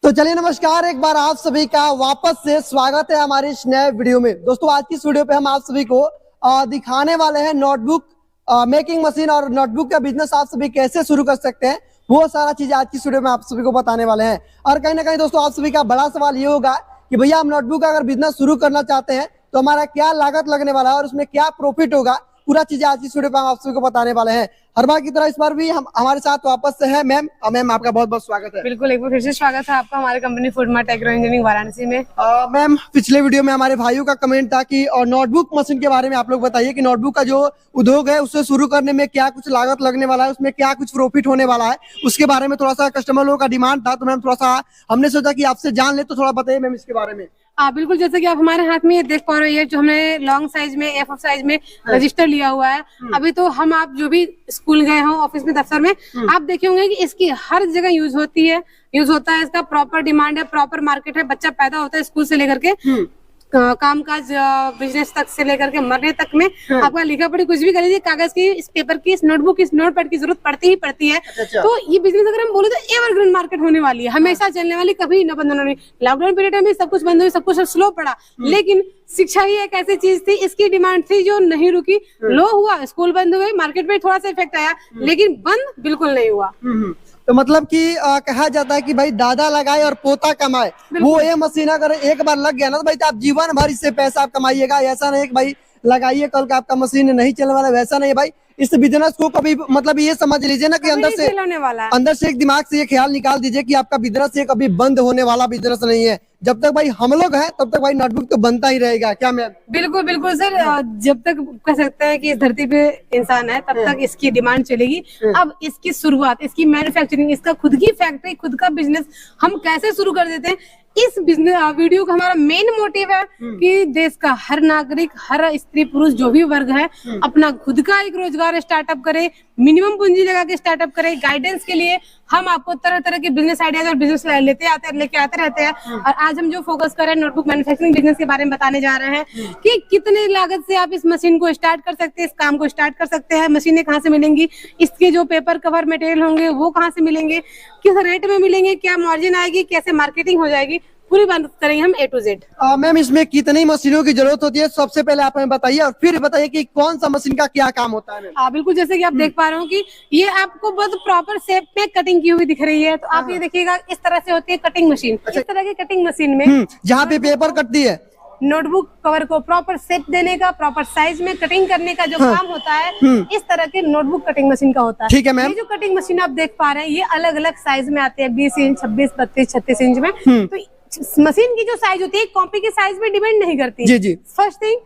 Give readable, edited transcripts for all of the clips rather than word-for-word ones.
तो चलिए नमस्कार, एक बार आप सभी का वापस से स्वागत है हमारे इस नए वीडियो में। दोस्तों आज की इस वीडियो पे हम आप सभी को दिखाने वाले हैं नोटबुक मेकिंग मशीन और नोटबुक का बिजनेस आप सभी कैसे शुरू कर सकते हैं, वो सारा चीज आज की इस वीडियो में आप सभी को बताने वाले हैं। और कहीं ना कहीं दोस्तों आप सभी का बड़ा सवाल ये होगा कि भैया हम नोटबुक का अगर बिजनेस शुरू करना चाहते हैं तो हमारा क्या लागत लगने वाला है और उसमें क्या प्रॉफिट होगा, पूरा चीजें आज इस वीडियो पर हम आप सभी को बताने वाले हैं। हर बार की तरह इस बार भी हम हमारे साथ वापस से है मैम। मैम आपका बहुत बहुत स्वागत है। बिल्कुल, एक बार फिर से स्वागत है आपका हमारे company food mart agro engineering Varanasi में। मैम पिछले वीडियो में हमारे भाइयों का कमेंट था कि और नोटबुक मशीन के बारे में आप लोग बताइए कि नोटबुक का जो उद्योग है उससे शुरू करने में क्या कुछ लागत लगने वाला है, उसमें क्या कुछ प्रॉफिट होने वाला है, उसके बारे में थोड़ा सा कस्टमर लोगों का डिमांड था। तो मैम थोड़ा सा हमने सोचा कि आपसे जान ले, तो थोड़ा बताइए मैम इसके बारे में। बिल्कुल, जैसे कि आप हमारे हाथ में ये देख पा रहे हैं, जो हमने लॉन्ग साइज में A4 साइज में रजिस्टर लिया हुआ है। अभी तो हम आप जो भी स्कूल गए हो, ऑफिस में, दफ्तर में, आप देखे होंगे कि इसकी हर जगह यूज होता है। इसका प्रॉपर डिमांड है, प्रॉपर मार्केट है। बच्चा पैदा होता है स्कूल से लेकर के कामकाज बिजनेस तक से लेकर के मरने तक में आपका लिखा पढ़ी कुछ भी कर लीजिए, कागज की, इस पेपर की, इस नोटबुक की, इस नोटपैड की जरूरत पड़ती है। तो ये बिजनेस अगर हम बोले तो एवरग्रीन मार्केट होने वाली है, हमेशा चलने वाली, कभी न बंद होने। लॉकडाउन पीरियड में सब कुछ बंद हुई, सब कुछ स्लो पड़ा, लेकिन शिक्षा ही एक ऐसी चीज थी, इसकी डिमांड थी जो नहीं रुकी। लो हुआ, स्कूल बंद हुए, मार्केट में थोड़ा सा इफेक्ट आया, लेकिन बंद बिल्कुल नहीं हुआ। तो मतलब कि कहा जाता है कि भाई दादा लगाए और पोता कमाए। वो ये मशीन अगर एक बार लग गया ना तो भाई तो आप जीवन भर इससे पैसा आप कमाइएगा। ऐसा नहीं कि भाई लगाइए कल का आपका मशीन नहीं चलने वाला, वैसा नहीं है भाई। इस बिजनेस को कभी मतलब ये समझ लीजिए ना कि अंदर से एक दिमाग से ये ख्याल निकाल दीजिए कि आपका बिजनेस ये कभी बंद होने वाला बिजनेस नहीं है। जब तक भाई हम लोग हैं तब तक भाई नोटबुक तो बनता ही रहेगा। क्या मैम? बिल्कुल बिल्कुल सर, जब तक कह सकते हैं कि इस धरती पे इंसान है तब तक इसकी डिमांड चलेगी। अब इसकी शुरुआत, इसकी मैन्युफैक्चरिंग, इसका खुद की फैक्ट्री, खुद का बिजनेस हम कैसे शुरू कर देते हैं, इस बिजनेस वीडियो का हमारा मेन मोटिव है कि देश का हर नागरिक, हर स्त्री पुरुष जो भी वर्ग है, अपना खुद का एक रोजगार स्टार्टअप करे, मिनिमम पूंजी लगा के स्टार्टअप करे। गाइडेंस के लिए हम आपको तरह तरह के बिजनेस आइडियाज और बिजनेस लेके आते रहते हैं। और आज हम जो फोकस कर रहे हैं नोटबुक मैन्युफैक्चरिंग बिजनेस के बारे में बताने जा रहे हैं कि कितने लागत से आप इस मशीन को स्टार्ट कर सकते हैं, इस काम को स्टार्ट कर सकते हैं। मशीनें कहाँ से मिलेंगी, इसके जो पेपर कवर मटेरियल होंगे वो कहाँ से मिलेंगे, किस रेट में मिलेंगे, क्या मार्जिन आएगी, कैसे मार्केटिंग हो जाएगी, पूरी बात करेंगे हम A to Z। मैम इसमें कितनी मशीनों की जरूरत होती है, सबसे पहले आप हमें बताइए और फिर बताइए कि कौन सा मशीन का क्या काम होता है। बिल्कुल, जैसे कि आप देख पा रहे हो कि ये आपको बहुत प्रॉपर शेप में कटिंग की हुई दिख रही है। तो आप ये देखिएगा, इस तरह से होती है कटिंग मशीन। इस तरह की कटिंग मशीन में जहाँ पे पेपर कटती है, नोटबुक कवर को प्रॉपर शेप देने का, प्रॉपर साइज में कटिंग करने का जो काम होता है, इस तरह के नोटबुक कटिंग मशीन का होता है। ठीक है मैम। ये जो कटिंग मशीन आप देख पा रहे हैं, ये अलग अलग साइज में आते हैं, 20 इंच, 26, 32, 36 इंच में। तो मशीन की जो साइज होती है कॉपी के साइज में डिपेंड नहीं करती। जी जी। फर्स्ट थिंग,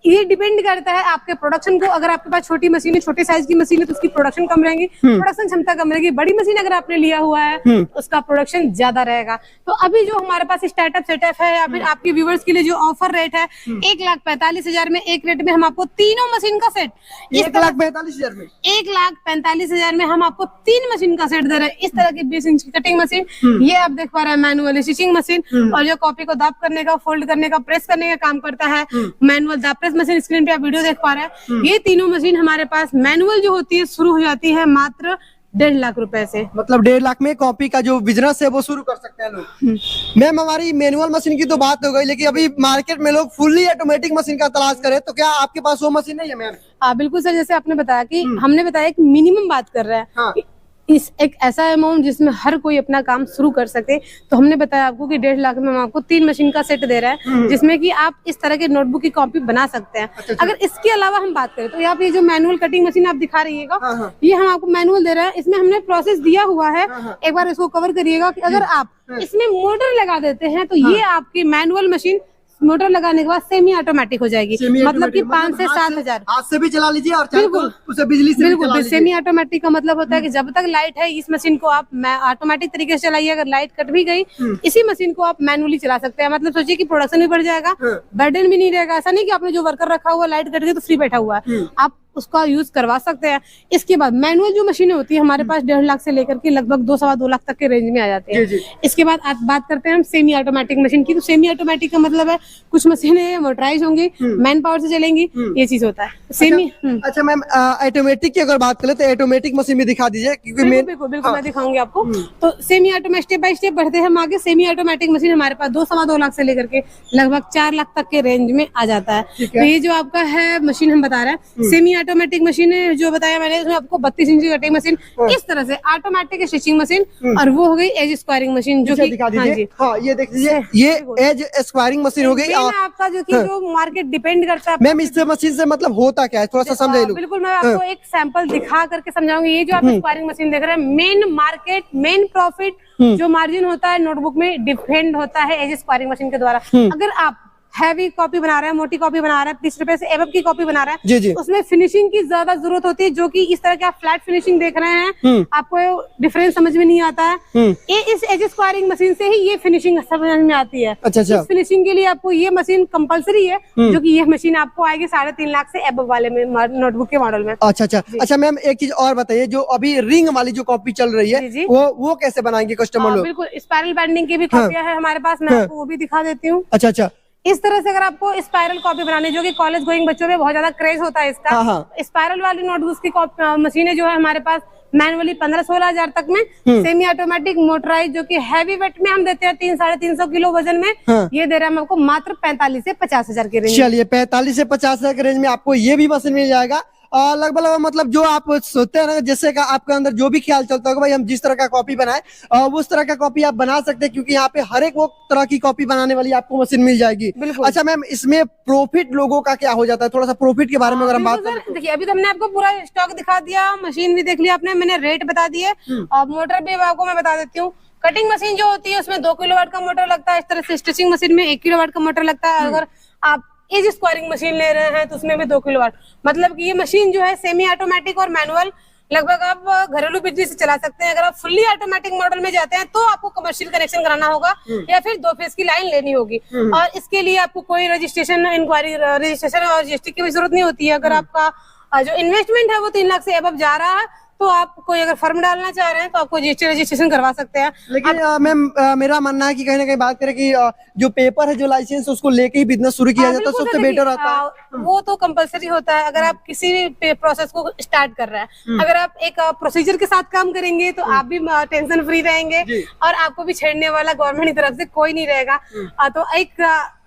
ये डिपेंड करता है आपके प्रोडक्शन को। अगर आपके पास छोटी मशीन है, छोटे साइज की मशीन है, तो उसकी प्रोडक्शन कम रहेगी, प्रोडक्शन क्षमता कम रहेगी। बड़ी मशीन अगर आपने लिया हुआ है उसका प्रोडक्शन ज्यादा रहेगा। तो अभी जो हमारे पास स्टार्टअप सेटअप है या फिर आपके व्यूवर्स के लिए जो ऑफर रेट है, 1,45,000 में एक रेट में हम आपको तीनों मशीन का सेट 1,45,000 में, 1,45,000 में हम आपको 3 मशीन का सेट दे रहे हैं। इस तरह की 20 इंच की कटिंग मशीन, ये आप देख पा रहे हैं मैनुअल स्टिचिंग मशीन, और जो कॉपी को दाब करने का, फोल्ड करने का, प्रेस करने का काम करता है मैनुअल दाब प्रेस मशीन। स्क्रीन पे आप वीडियो देख पा रहे हैं, ये तीनों मशीन हमारे पास मैनुअल जो होती है शुरू हो जाती है मात्र 1.5 लाख रुपए से। मतलब 1.5 लाख में कॉपी का जो बिजनेस है वो शुरू कर सकते हैं लोग। मैम हमारी मैनुअल मशीन की तो बात हो गई, लेकिन अभी मार्केट में लोग फुल्ली ऑटोमेटिक मशीन का तलाश करें, तो क्या आपके पास वो मशीन नहीं है मैम? बिल्कुल सर, जैसे आपने बताया कि हमने बताया कि मिनिमम बात कर रहे हैं, इस एक ऐसा अमाउंट जिसमें हर कोई अपना काम शुरू कर सके। तो हमने बताया आपको कि 1.5 लाख में हम आपको 3 मशीन का सेट दे रहा है, जिसमें कि आप इस तरह के नोटबुक की कॉपी बना सकते हैं। अगर इसके अलावा हम बात करें तो यहाँ पे जो मैनुअल कटिंग मशीन आप दिखा रहिएगा, ये हम आपको मैनुअल दे रहे हैं। इसमें हमने प्रोसेस दिया हुआ है, एक बार इसको कवर करिएगा कि अगर आप इसमें मोटर लगा देते हैं तो ये आपकी मैनुअल मशीन मोटर लगाने के बाद सेमी ऑटोमेटिक हो जाएगी। मतलब कि 5 से 7 हजार हाथ से भी चला लीजिए और उसे बिजली से बिल्कुल। सेमी ऑटोमेटिक का मतलब होता है कि जब तक लाइट है इस मशीन को आप ऑटोमेटिक तरीके से चलाइए। अगर लाइट कट भी गई, इसी मशीन को आप मैनुअली चला सकते हैं। मतलब सोचिए कि प्रोडक्शन भी बढ़ जाएगा, बर्डन भी नहीं रहेगा। ऐसा नहीं कि आपने जो वर्कर रखा हुआ लाइट कट गई तो फ्री बैठा हुआ है। आप उसका यूज करवा सकते हैं। इसके बाद मैनुअल जो मशीनें होती है हमारे पास 1.5 लाख से लेकर के लगभग 2-2.5 लाख तक के रेंज में आ जाते हैं। इसके बाद आप बात करते हैं हम सेमी ऑटोमेटिक मशीन की। तो सेमी ऑटोमेटिक का मतलब है कुछ मशीनें मोटराइज होंगी, मैन पावर से चलेंगी, ये चीज होता है सेमी। अच्छा मैम, ऑटोमेटिक की अगर बात करें तो ऑटोमेटिक मशीन भी दिखा दीजिए, क्योंकि बिल्कुल मैं दिखाऊंगी आपको। तो semi automatic step by step बढ़ते हैं हम आगे। सेमी ऑटोमेटिक मशीन हमारे पास 2-2.5 लाख से लेकर के लगभग 4 लाख तक के रेंज में आ जाता है। तो ये जो आपका है मशीन हम बता रहे हैं सेमी ऑटोमेटिक मशीन है, जो बताया मैंने उसमें आपको 32 इंच की कटिंग मशीन, इस तरह से ऑटोमेटिक स्टिचिंग मशीन, और वो हो गई एज स्क्वायरिंग मशीन जो कि हाँ ये देख लीजिए, ये एज स्क्वायरिंग मशीन हो गई। आपका जो कि जो मार्केट डिपेंड करता है। मैम इस मशीन से मतलब होता क्या है, थोड़ा सा समझाइए। बिल्कुल मैं आपको एक सैंपल दिखा करके समझाऊंगी। ये जो आप स्क्वायरिंग मशीन देख रहे हैं, मेन मार्केट मेन प्रॉफिट जो मार्जिन होता है नोटबुक में डिपेंड होता है एज स्क्वायरिंग मशीन के द्वारा। अगर आप हैवी कॉपी बना रहे हैं, मोटी कॉपी बना रहे हैं, 30 रुपए से एबव की कॉपी बना रहे हैं, उसमें फिनिशिंग की ज्यादा जरूरत होती है, जो कि इस तरह के आप फ्लैट फिनिशिंग देख रहे हैं, आपको डिफरेंस समझ में नहीं आता है। ये इस एज स्क्वायरिंग मशीन से ही ये फिनिशिंग समझ में आती है। अच्छा। इस फिनिशिंग के लिए आपको ये मशीन कंपलसरी है, जो कि ये मशीन आपको आएगी 3.5 लाख से एबव वाले में नोटबुक के मॉडल में। अच्छा मैम, एक चीज और बताइए, जो अभी रिंग वाली जो कॉपी चल रही है वो कैसे बनाएंगे कस्टमर लोग? बिल्कुल स्पाइरल बाइंडिंग की भी कॉपियां है हमारे पास, मैं आपको वो भी दिखा देती हूँ। अच्छा। इस तरह से अगर आपको स्पाइरल कॉपी बनानी, जो कि कॉलेज गोइंग बच्चों में बहुत ज्यादा क्रेज होता है इसका, स्पाइरल वाली नोटबुक्स की मशीनें जो है हमारे पास मैनुअली 15-16 हजार तक में, सेमी ऑटोमेटिक मोटराइज जो कि हैवी वेट में हम देते हैं 300-350 किलो वजन में, ये दे रहे हैं हम आपको मात्र 45 से 50 हजार के रेंज। चलिए 45 से 50 हजार के रेंज में आपको ये भी मशीन मिल जाएगा। लगभग मतलब जो आप सोचते हैं ना, जैसे का आपके अंदर जो भी ख्याल चलता होगा भाई हम जिस तरह का कॉपी बनाए, उस तरह का कॉपी आप बना सकते हैं, क्योंकि यहाँ पे हर एक वो तरह की कॉपी बनाने वाली आपको मशीन मिल जाएगी। अच्छा मैम, इसमें प्रॉफिट लोगों का क्या हो जाता है, थोड़ा सा प्रॉफिट के बारे में अगर हम बात करें। देखिए अभी तो हमने आपको पूरा स्टॉक दिखा दिया, मशीन भी देख लिया आपने, मैंने रेट बता दिए, और मोटर भी आपको मैं बता देती हूँ। कटिंग मशीन जो होती है उसमें 2 किलोवाट का मोटर लगता है, इस तरह से स्टिचिंग मशीन में 1 किलोवाट का मोटर लगता है। अगर आप एज स्क्वायरिंग मशीन ले रहे हैं तो उसमें भी 2 किलोवाट, मतलब कि ये मशीन जो है सेमी ऑटोमेटिक और मैनुअल लगभग आप घरेलू बिजली से चला सकते हैं। अगर आप फुल्ली ऑटोमेटिक मॉडल में जाते हैं तो आपको कमर्शियल कनेक्शन कराना होगा या फिर 2 फेज की लाइन लेनी होगी, और इसके लिए आपको कोई रजिस्ट्रेशन इंक्वायरी रजिस्ट्रेशन और जीएसटी की भी जरूरत नहीं होती है। अगर आपका जो इन्वेस्टमेंट है वो 3 लाख से एबव जा रहा है, तो आप कोई अगर फर्म डालना चाह रहे हैं तो आपको जीएसटी रजिस्ट्रेशन करवा सकते हैं। लेकिन मैम मेरा मानना है कि कहीं ना कहीं बात करें कि जो पेपर है, जो लाइसेंस, उसको लेके ही बिजनेस शुरू किया जाता है, सबसे बेटर होता है। वो तो कंपलसरी होता है अगर आप किसी भी प्रोसेस को स्टार्ट कर रहे हैं। अगर आप एक प्रोसीजर के साथ काम करेंगे तो आप भी टेंशन फ्री रहेंगे, और आपको भी छेड़ने वाला गवर्नमेंट की तरफ से कोई नहीं रहेगा। तो एक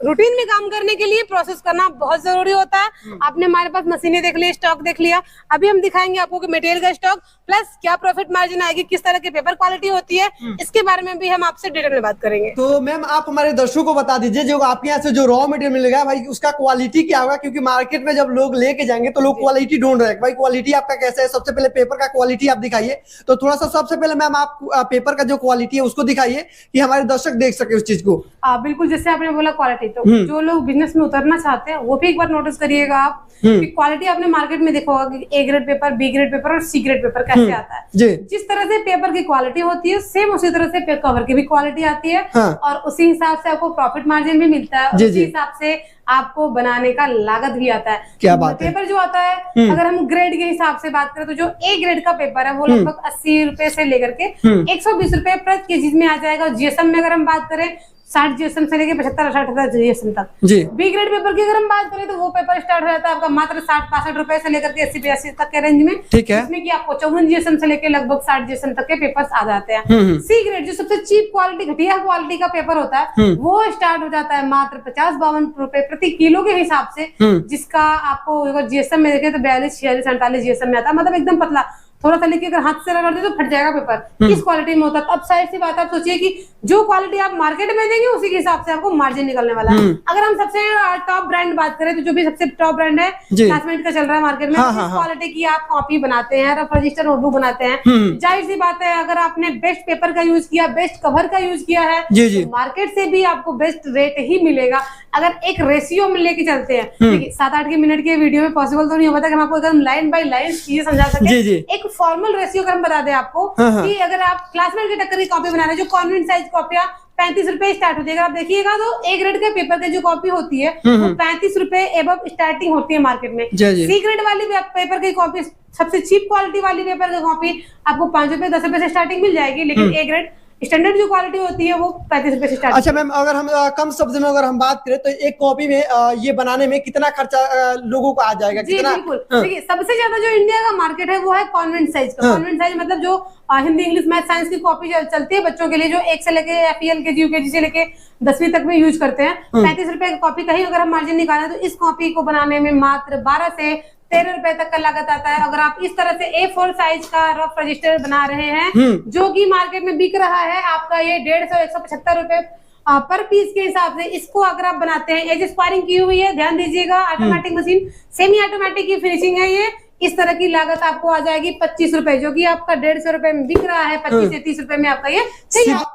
रूटीन में काम करने के लिए प्रोसेस करना बहुत जरूरी होता है। आपने हमारे पास मशीनें देख ली, स्टॉक देख लिया, अभी हम दिखाएंगे आपको कि मटेरियल का स्टॉक प्लस क्या प्रॉफिट मार्जिन आएगी, किस तरह के पेपर क्वालिटी होती है, इसके बारे में भी हम आपसे डिटेल में बात करेंगे। तो मैम आप हमारे दर्शकों को बता दीजिए, जो आपके यहाँ से जो रॉ मटेरियल मिलेगा भाई उसका क्वालिटी क्या होगा, क्योंकि मार्केट में जब लोग लेके जाएंगे तो लोग क्वालिटी ढूंढ रहे हैं भाई क्वालिटी आपका कैसा है। सबसे पहले पेपर का क्वालिटी आप दिखाइए, तो थोड़ा सा सबसे पहले मैम आप पेपर का जो क्वालिटी है उसको दिखाइए कि हमारे दर्शक देख सके उस चीज को। बिल्कुल, जैसे आपने बोला क्वालिटी, तो जो लोग बिजनेस में उतरना चाहते हैं वो भी एक बार नोटिस करिएगा आप कि क्वालिटी आपने मार्केट में देखा होगा कि A grade paper, B grade paper और सी ग्रेड पेपर कैसे आता है। जिस तरह से पेपर की क्वालिटी होती है सेम उसी तरह से कवर की भी क्वालिटी आती है, और उसी हिसाब से आपको प्रॉफिट मार्जिन भी मिलता है, उसी हिसाब से आपको बनाने का लागत भी आता है। क्या बात है। पेपर जो आता है, अगर हम ग्रेड के हिसाब से बात करें तो जो ए ग्रेड का पेपर है वो लगभग 80 रुपए से लेकर के 120 रुपए प्रति केजी में आ जाएगा। जीएसएम में अगर हम बात करें 60 जीएसएम से लेके 75-68 जीएसएम तक। बी ग्रेड पेपर की अगर हम बात करें तो वो पेपर स्टार्ट हो जाता है आपका मात्र 60-65 रुपए से लेकर के 80-82 तक के रेंज में। ठीक है। इसमें कि आपको 54 जीएसएम से लेके लगभग 60 जीएसएम तक के पेपर्स आ जाते हैं। सी ग्रेड जो सबसे चीप क्वालिटी, घटिया क्वालिटी का पेपर होता है, वो स्टार्ट हो जाता है मात्र 50-52 रुपए प्रति किलो के हिसाब से, जिसका आपको अगर जीएसएम में देखें तो 42-46-48 जीएसएम में आता है, मतलब एकदम पतला, थोड़ा सा लेके अगर हाथ से रगड़ दे तो फट जाएगा पेपर, इस क्वालिटी में होता है। अब साइड सी बात आप सोचिए कि जो क्वालिटी आप मार्केट में देंगे उसी के हिसाब से आपको मार्जिन निकलने वाला है। अगर हम सबसे टॉप ब्रांड बात करें तो जो भी सबसे टॉप ब्रांड है क्लासमेट का चल रहा है मार्केट में, इस क्वालिटी की आप कॉपी बनाते हैं, रफ रजिस्टर नोटबुक बनाते हैं, जाहिर सी बात है अगर आपने बेस्ट पेपर का यूज किया, बेस्ट कवर का यूज किया है, तो मार्केट से भी आपको बेस्ट रेट ही मिलेगा। अगर एक रेशियो में लेके चलते हैं, देखिए 7-8 मिनट के वीडियो में पॉसिबल तो नहीं हो पाता कि हम आपको एकदम लाइन बाय लाइन चीजें समझा सके। एक फॉर्मल रेशियो अगर हम बता दें आपको कि अगर आप क्लासमेट के टक्कर की कॉपी बना रहे हैं, जो कॉन्वेंट साइज कॉपियां 35 रुपए स्टार्ट होती है। अगर आप देखिएगा तो ए ग्रेड के पेपर की जो कॉपी होती है वो 35 रुपए एबव स्टार्टिंग होती है मार्केट में। सी ग्रेड वाली पेपर की कॉपी, सबसे चीप क्वालिटी वाली पेपर की कॉपी आपको 5 रुपए 10 रुपए से स्टार्टिंग मिल जाएगी, लेकिन ए ग्रेड स्टैंडर्ड जो क्वालिटी होती है वो 35 रुपए से स्टार्ट। अच्छा मैम, अगर हम कम शब्द में अगर हम बात करें तो एक कॉपी में ये बनाने में कितना खर्चा लोगों को आ जाएगा? जी कितना? बिल्कुल। देखिए सबसे ज्यादा जो इंडिया का मार्केट है वो है कॉन्वेंट साइज का। कॉन्वेंट साइज मतलब जो हिंदी इंग्लिश मैथ साइंस की कॉपी चलती है बच्चों के लिए, जो 1 से लेके FEL के UKG से लेके 10वीं तक में यूज करते हैं। 35 रुपए की कॉपी का ही अगर हम मार्जिन निकालें तो इस कॉपी को बनाने में मात्र 12 से 13 रुपए तक का लागत आता है। अगर आप इस तरह से A4 साइज का रफ रजिस्टर बना रहे हैं जो कि मार्केट में बिक रहा है आपका ये 150-175 रुपए पर पीस के हिसाब से, इसको अगर आप बनाते हैं, एज स्पायरिंग की हुई है, ध्यान दीजिएगा, ऑटोमेटिक मशीन, सेमी ऑटोमेटिक की फिनिशिंग है ये। इस तरह की लागत आपको आ जाएगी 25 रुपए, जो कि आपका 150 रुपए में बिक रहा है, 25 से 30 रुपए में आपका ये।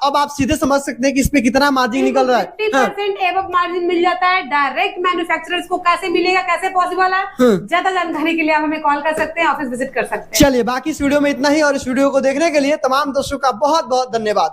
अब आप सीधे समझ सकते हैं कि इसमें कितना मार्जिन निकल रहा है। 50% एबव मार्जिन मिल जाता है। डायरेक्ट मैन्युफैक्चरर्स को कैसे मिलेगा, कैसे पॉसिबल है, ज्यादा जानकारी के लिए आप हमें कॉल कर सकते हैं, ऑफिस विजिट कर सकते हैं। चलिए, बाकी इस वीडियो में इतना ही, और इस वीडियो को देखने के लिए तमाम दर्शकों का बहुत बहुत धन्यवाद।